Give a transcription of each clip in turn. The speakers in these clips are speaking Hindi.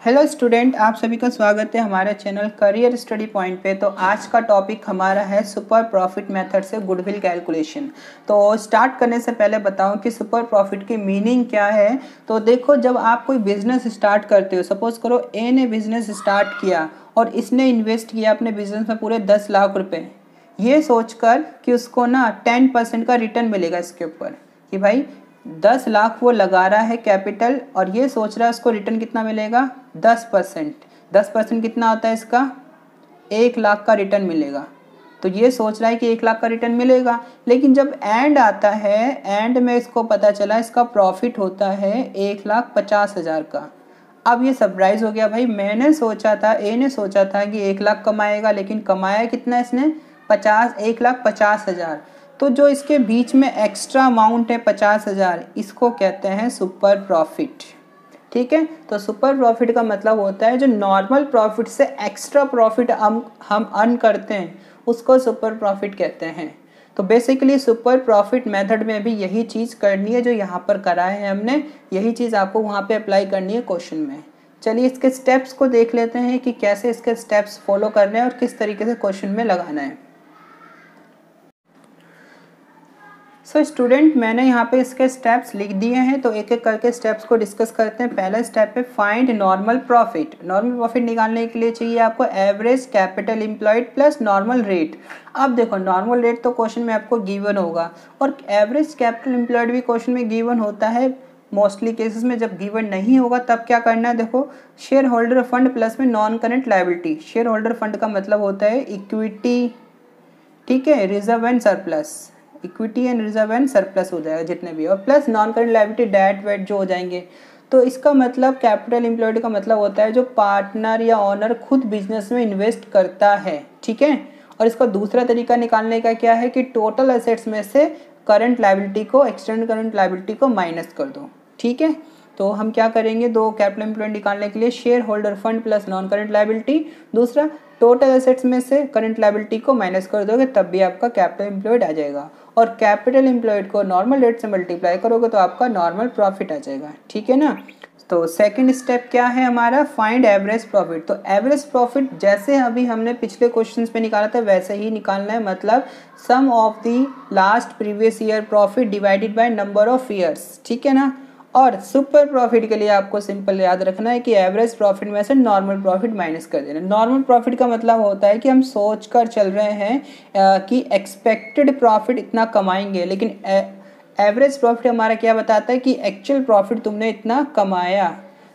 हेलो स्टूडेंट, आप सभी का स्वागत है हमारे चैनल करियर स्टडी पॉइंट पे। तो आज का टॉपिक हमारा है सुपर प्रॉफिट मेथड से गुडविल कैलकुलेशन। तो स्टार्ट करने से पहले बताऊं कि सुपर प्रॉफिट की मीनिंग क्या है। तो देखो, जब आप कोई बिजनेस स्टार्ट करते हो, सपोज करो ए ने बिजनेस स्टार्ट किया और इसने इन्वेस्ट किया अपने बिजनेस में पूरे 10 लाख रुपये, ये सोचकर कि उसको ना 10% का रिटर्न मिलेगा इसके ऊपर, कि भाई 10 लाख वो लगा रहा है कैपिटल और ये सोच रहा है उसको रिटर्न कितना मिलेगा, 10%। 10% कितना होता है इसका, 1 लाख का रिटर्न मिलेगा। तो ये सोच रहा है कि 1 लाख का रिटर्न मिलेगा, लेकिन जब एंड आता है, एंड में इसको पता चला इसका प्रॉफिट होता है 1,50,000 का। अब ये सरप्राइज हो गया, भाई मैंने सोचा था, ए ने सोचा था कि 1 लाख कमाएगा, लेकिन कमाया कितना इसने, 1,50,000। तो जो इसके बीच में एक्स्ट्रा अमाउंट है 50,000, इसको कहते हैं सुपर प्रॉफिट। ठीक है, तो सुपर प्रॉफिट का मतलब होता है जो नॉर्मल प्रॉफिट से एक्स्ट्रा प्रॉफिट हम अर्न करते हैं, उसको सुपर प्रॉफिट कहते हैं। तो बेसिकली सुपर प्रॉफिट मेथड में भी यही चीज़ करनी है जो यहाँ पर करा है हमने, यही चीज़ आपको वहाँ पे अप्लाई करनी है क्वेश्चन में। चलिए इसके स्टेप्स को देख लेते हैं कि कैसे इसके स्टेप्स फॉलो करने हैं और किस तरीके से क्वेश्चन में लगाना है। सो स्टूडेंट, मैंने यहाँ पे इसके स्टेप्स लिख दिए हैं, तो एक एक करके स्टेप्स को डिस्कस करते हैं। पहला स्टेप है find normal profit. Normal profit निकालने के लिए चाहिए आपको average capital employed plus normal rate. अब देखो, नॉर्मल रेट तो क्वेश्चन में आपको गिवन होगा और एवरेज कैपिटल एम्प्लॉयड भी क्वेश्चन में गिवन होता है। मोस्टली केसेस में जब गिवन नहीं होगा तब क्या करना है, देखो शेयर होल्डर फंड प्लस में non current liability. Share holder fund का मतलब होता है इक्विटी, ठीक है, reserve and surplus, equity and reserve and surplus हो जाएगा जितने भी, और plus non current liability debt वेट जो हो जाएंगे। तो इसका मतलब कैपिटल एम्प्लॉयड का मतलब होता है जो पार्टनर या ऑनर खुद बिजनेस में इन्वेस्ट करता है, ठीक है। और इसका दूसरा तरीका निकालने का क्या है कि टोटल एसेट्स में से करंट लायबिलिटी को, एक्सटेंड करंट लायबिलिटी को माइनस कर दो, ठीक है। तो हम क्या करेंगे, दो कैपिटल एम्प्लॉयड निकालने के लिए share holder fund plus non current liability, दूसरा टोटल एसेट्स में से करंट लायबिलिटी को माइनस कर दोगे तब भी आपका कैपिटल एम्प्लॉयड आ जाएगा। और कैपिटल एम्प्लॉयड को नॉर्मल रेट से मल्टीप्लाई करोगे तो आपका नॉर्मल प्रॉफिट आ जाएगा, ठीक है ना। तो सेकंड स्टेप क्या है हमारा, फाइंड एवरेज प्रॉफिट। तो एवरेज प्रॉफिट जैसे अभी हमने पिछले क्वेश्चंस पे निकाला था वैसे ही निकालना है, मतलब sum of the last previous year profit divided by number of years, ठीक है ना। और सुपर प्रॉफिट के लिए आपको सिंपल याद रखना है कि एवरेज प्रॉफिट में से नॉर्मल प्रॉफिट माइनस कर देना। नॉर्मल प्रॉफिट का मतलब होता है कि हम सोच कर चल रहे हैं कि एक्सपेक्टेड प्रॉफिट इतना कमाएंगे, लेकिन एवरेज प्रॉफिट हमारा क्या बताता है कि एक्चुअल प्रॉफिट तुमने इतना कमाया,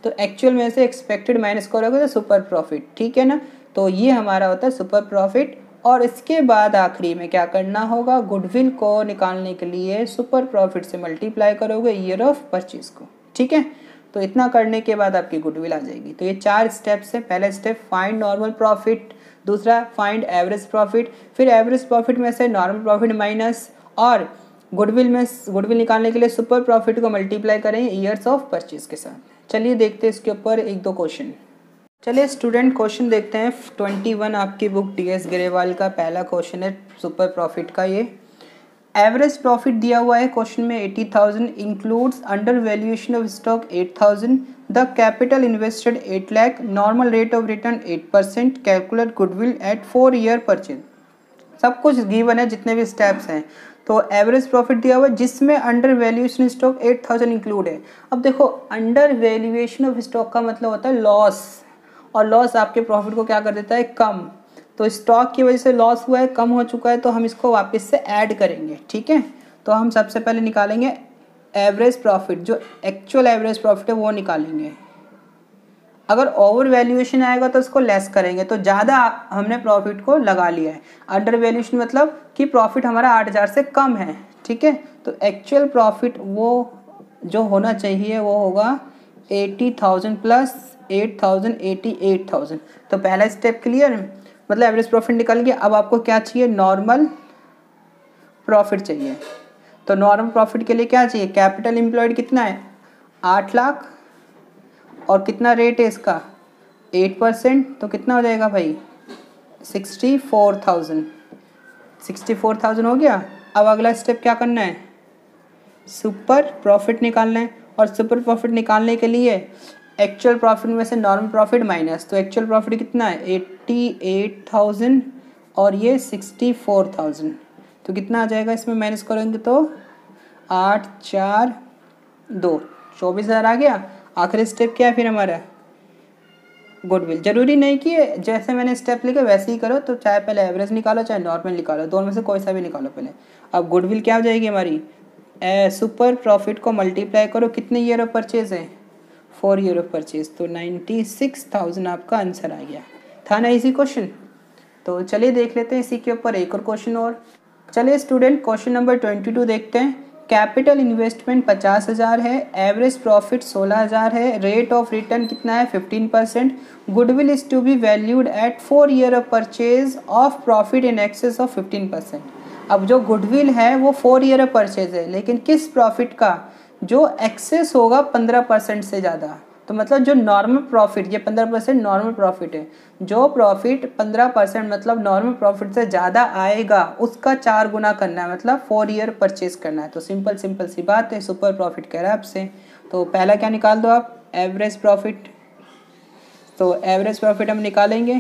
तो एक्चुअल में से एक्सपेक्टेड माइनस करोगे तो सुपर प्रॉफिट, ठीक है ना। तो ये हमारा होता है सुपर प्रॉफिट। और इसके बाद आखिरी में क्या करना होगा, गुडविल को निकालने के लिए सुपर प्रॉफिट से मल्टीप्लाई करोगे ईयर ऑफ परचेज को, ठीक है। तो इतना करने के बाद आपकी गुडविल आ जाएगी। तो ये 4 स्टेप्स है। पहला स्टेप फाइंड नॉर्मल प्रॉफिट, दूसरा फाइंड एवरेज प्रॉफिट, फिर एवरेज प्रॉफिट में से नॉर्मल प्रॉफिट माइनस, और गुडविल में गुडविल निकालने के लिए सुपर प्रॉफिट को मल्टीप्लाई करें ईयर्स ऑफ परचेज के साथ। चलिए देखते हैं इसके ऊपर एक दो क्वेश्चन। चलिए स्टूडेंट, क्वेश्चन देखते हैं 21 आपकी बुक टीएस ग्रेवाल का पहला क्वेश्चन है सुपर प्रॉफिट का। ये एवरेज प्रॉफिट दिया हुआ है क्वेश्चन में 80,000, includes under valuation of stock 8,000, the capital invested 8 lakh, normal rate of return 8%, calculate goodwill at 4 year purchase. सब कुछ गिवन है, जितने भी स्टेप्स हैं। तो एवरेज प्रॉफिट दिया हुआ है जिसमें अंडर वैल्यूएशन स्टॉक 8,000 इंक्लूड है। अब देखो, अंडर वैल्यूएशन ऑफ स्टॉक का मतलब होता है लॉस, और लॉस आपके प्रॉफिट को क्या कर देता है, कम। तो स्टॉक की वजह से लॉस हुआ है, कम हो चुका है, तो हम इसको वापस से ऐड करेंगे, ठीक है। तो हम सबसे पहले निकालेंगे एवरेज प्रॉफिट, जो एक्चुअल एवरेज प्रॉफिट है वो निकालेंगे। अगर ओवर वैल्यूएशन आएगा तो उसको लेस करेंगे, तो ज़्यादा हमने प्रॉफिट को लगा लिया है। अंडर वैल्यूएशन मतलब कि प्रॉफिट हमारा 8,000 से कम है, ठीक है। तो एक्चुअल प्रॉफिट वो जो होना चाहिए वो होगा 80,000 प्लस 8,000, 88,000। तो पहला स्टेप क्लियर, मतलब एवरेज प्रॉफिट निकल गया। अब आपको क्या चाहिए, नॉर्मल प्रॉफिट चाहिए। तो नॉर्मल प्रॉफिट के लिए क्या चाहिए, कैपिटल एम्प्लॉयड कितना है, 8 लाख, और कितना रेट है इसका, 8%, तो कितना हो जाएगा भाई, 64,000। 64,000 हो गया। अब अगला स्टेप क्या करना है, सुपर प्रॉफिट निकालना है। और सुपर प्रॉफिट निकालने के लिए एक्चुअल प्रॉफिट में से नॉर्मल प्रॉफिट माइनस, तो एक्चुअल प्रॉफिट कितना है 88,000 और ये 64,000, तो कितना आ जाएगा इसमें माइनस करेंगे तो 8 4 2 24,000 आ गया। आखिरी स्टेप क्या है फिर हमारा गुडविल। जरूरी नहीं कि जैसे मैंने स्टेप लिखे वैसे ही करो, तो चाहे पहले एवरेज निकालो चाहे नॉर्मल निकालो, दोनों में से कोई सा भी निकालो पहले। अब गुडविल क्या हो जाएगी हमारी, सुपर प्रॉफिट को मल्टीप्लाई करो, कितने ईयर ऑफ परचेज है 4 ईयर ऑफ परचेज, तो 96,000 आपका आंसर आ गया। था ना इसी क्वेश्चन। तो चलिए देख लेते हैं इसी के ऊपर एक और क्वेश्चन और। चलिए स्टूडेंट क्वेश्चन नंबर 22 देखते हैं। कैपिटल इन्वेस्टमेंट 50,000 है, एवरेज प्रॉफिट 16,000 है, रेट ऑफ रिटर्न कितना है 15%, goodwill is to be valued at 4 year of purchase of profit in excess of 15%। अब जो गुडविल है वो 4 ईयर ऑफ परचेज है, लेकिन किस प्रॉफिट का, जो एक्सेस होगा 15% से ज़्यादा। तो मतलब जो नॉर्मल प्रॉफिट, ये 15% नॉर्मल प्रॉफिट है, जो प्रॉफिट 15% मतलब नॉर्मल प्रॉफिट से ज़्यादा आएगा उसका 4 गुना करना है, मतलब 4 ईयर परचेज करना है। तो सिंपल सी बात है, सुपर प्रॉफिट कह रहा है आपसे। तो पहला क्या निकाल दो आप, एवरेज प्रॉफिट। तो एवरेज प्रॉफिट हम निकालेंगे,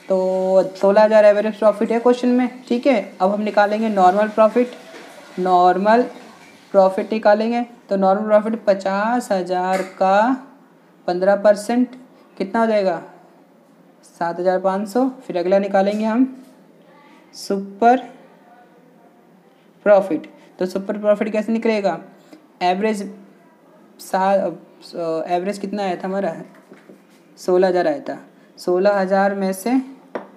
तो 16,000 एवरेज प्रॉफिट है क्वेश्चन में, ठीक है। अब हम निकालेंगे नॉर्मल प्रॉफिट। नॉर्मल प्रॉफिट निकालेंगे तो नॉर्मल प्रॉफिट 50,000 का 15% कितना हो जाएगा 7,500। फिर अगला निकालेंगे हम सुपर प्रॉफिट। तो सुपर प्रॉफिट कैसे निकलेगा, एवरेज एवरेज कितना आया था हमारा 16,000 आया था, 16,000 में से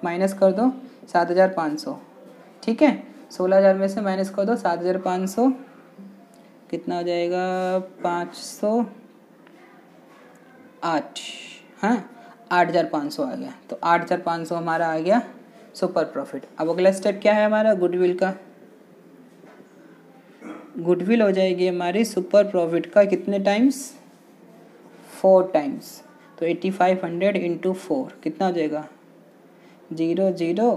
माइनस कर दो 7,500, ठीक है। 16,000 में से माइनस कर दो 7,500, कितना हो जाएगा 508, हाँ 8,500 आ गया। तो 8,500 हमारा आ गया सुपर प्रॉफिट। अब अगला स्टेप क्या है हमारा गुडविल का। गुडविल हो जाएगी हमारी सुपर प्रॉफिट का कितने टाइम्स 4 टाइम्स। तो 8,500 इंटू 4 कितना हो जाएगा 0 0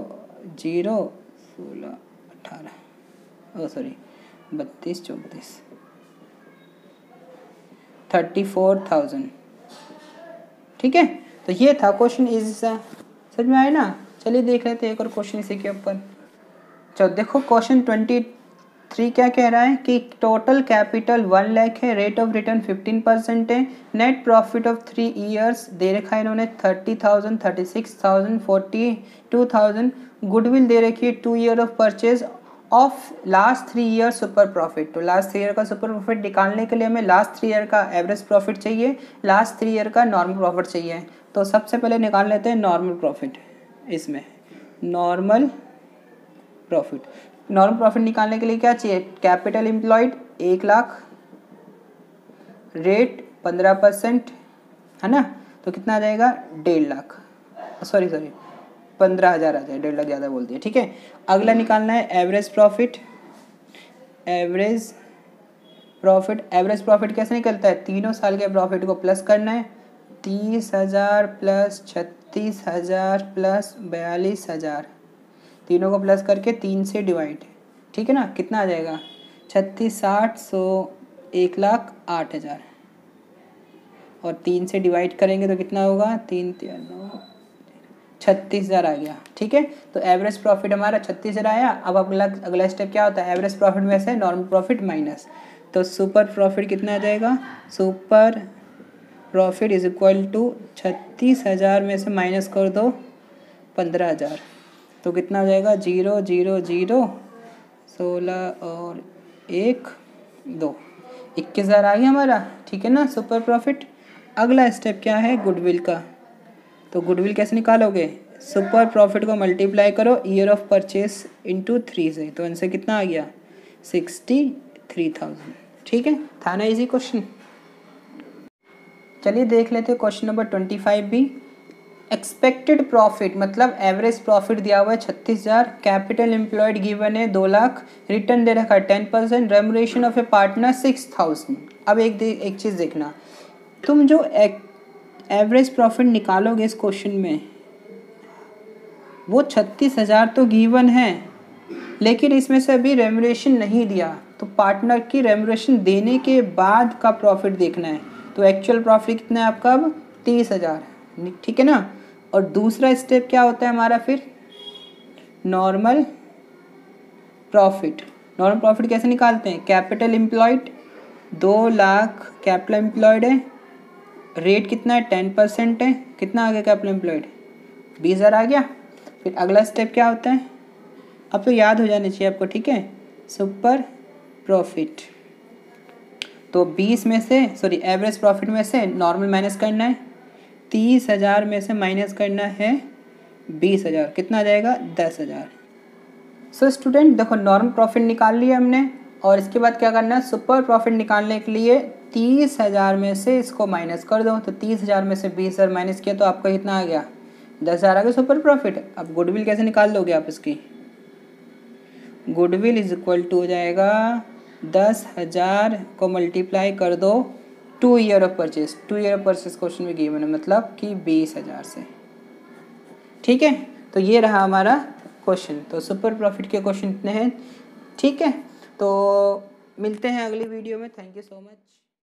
0 16 18 सॉरी 32 34 34,000, ठीक है। तो ये था क्वेश्चन, इजी सा, समझ में आया ना। चलिए देख लेते हैं एक और क्वेश्चन इसी के ऊपर। चलो देखो क्वेश्चन 23 क्या कह रहा है कि टोटल कैपिटल 1 लाख है, रेट ऑफ रिटर्न 15% है, net profit of 3 years they रखा है इन्होंने 30,000 36,000 42,000, गुडविल दे रखी है 2 year of purchase of last 3 year super profit. तो लास्ट 3 ईयर का सुपर प्रॉफिट निकालने के लिए हमें लास्ट 3 ईयर का एवरेज प्रॉफिट चाहिए, लास्ट 3 ईयर का नॉर्मल प्रॉफिट चाहिए। तो सबसे पहले निकाल लेते हैं नॉर्मल प्रॉफिट। इसमें नॉर्मल प्रॉफिट, नॉर्मल प्रॉफिट निकालने के लिए क्या चाहिए, कैपिटल एम्प्लॉयड 1 लाख, रेट 15% है ना, तो कितना आ जाएगा 1.5 लाख, सॉरी 15,000 आ जाए, 1.5 लाख ज़्यादा बोल दिया, ठीक है। अगला निकालना है एवरेज प्रॉफिट। एवरेज प्रॉफिट कैसे निकलता है, तीनों साल के प्रॉफिट को प्लस करना है, 30,000 प्लस 36,000 प्लस 42,000, तीनों को प्लस करके 3 से डिवाइड, ठीक है ना। कितना आ जाएगा 36 60 100 1,08,000 और 3 से डिवाइड करेंगे तो कितना होगा 3 3 9 36,000 आ गया, ठीक है। तो एवरेज प्रॉफिट हमारा 36,000 आया। अब अगला स्टेप क्या होता है, एवरेज प्रॉफिट में से नॉर्मल प्रॉफिट माइनस, तो सुपर प्रॉफिट कितना आ जाएगा, super profit is equal to 36,000 में से माइनस कर दो 15,000, तो कितना हो जाएगा 0 0 0 16 और 1 2 21,000 आ गया हमारा, ठीक है ना सुपर प्रॉफिट। अगला स्टेप क्या है गुडविल का। तो गुडविल कैसे निकालोगे, सुपर प्रॉफिट को मल्टीप्लाई करो ईयर ऑफ परचेस इंटू 3 से, तो इनसे कितना आ गया 63,000, ठीक है। था ना इजी क्वेश्चन। चलिए देख लेते हैं क्वेश्चन नंबर 25 भी। एक्सपेक्टेड प्रॉफिट मतलब एवरेज प्रॉफिट दिया हुआ है 36,000, कैपिटल एम्प्लॉयड गिवन है 2 लाख, रिटर्न दे रखा है 10%, रेम्युनरेशन ऑफ ए पार्टनर 6,000। अब एक चीज़ देखना, तुम जो एवरेज प्रॉफिट निकालोगे इस क्वेश्चन में वो 36,000 तो गिवन है, लेकिन इसमें से अभी रेम्युनरेशन नहीं दिया, तो पार्टनर की रेम्युनरेशन देने के बाद का प्रॉफिट देखना है। तो एक्चुअल प्रॉफिट कितना है आपका अब 30,000, ठीक है ना। और दूसरा स्टेप क्या होता है हमारा फिर, नॉर्मल प्रॉफिट। नॉर्मल प्रॉफिट कैसे निकालते हैं, capital employed 2 lakh capital employed है, रेट कितना है 10% है, कितना आ गया कैपिटल एम्प्लॉयड 20,000 आ गया। फिर अगला स्टेप क्या होता है, अब तो याद हो जाना चाहिए आपको, ठीक है, सुपर प्रॉफिट। तो 20 में से सॉरी एवरेज प्रॉफिट में से नॉर्मल माइनस करना है, 30,000 में से माइनस करना है 20,000, कितना आ जाएगा 10,000। सो स्टूडेंट देखो नॉर्मल प्रॉफिट निकाल लिया हमने, और इसके बाद क्या करना है, सुपर प्रॉफिट निकालने के लिए 30,000 में से इसको माइनस कर दो। तो 30,000 में से 20,000 माइनस किया तो आपका कितना आ गया 10,000 आ गया सुपर प्रॉफिट। अब गुडविल कैसे निकाल लोगे आप इसकी, गुडविल इज इक्वल टू हो जाएगा 10,000 को मल्टीप्लाई कर दो 2 year of purchase, 2 year of purchase question में गिवन है, मतलब कि 20,000 से, ठीक है। तो ये रहा हमारा क्वेश्चन। तो सुपर प्रॉफिट के क्वेश्चन इतने हैं, ठीक है। तो मिलते हैं अगली वीडियो में, थैंक यू सो मच।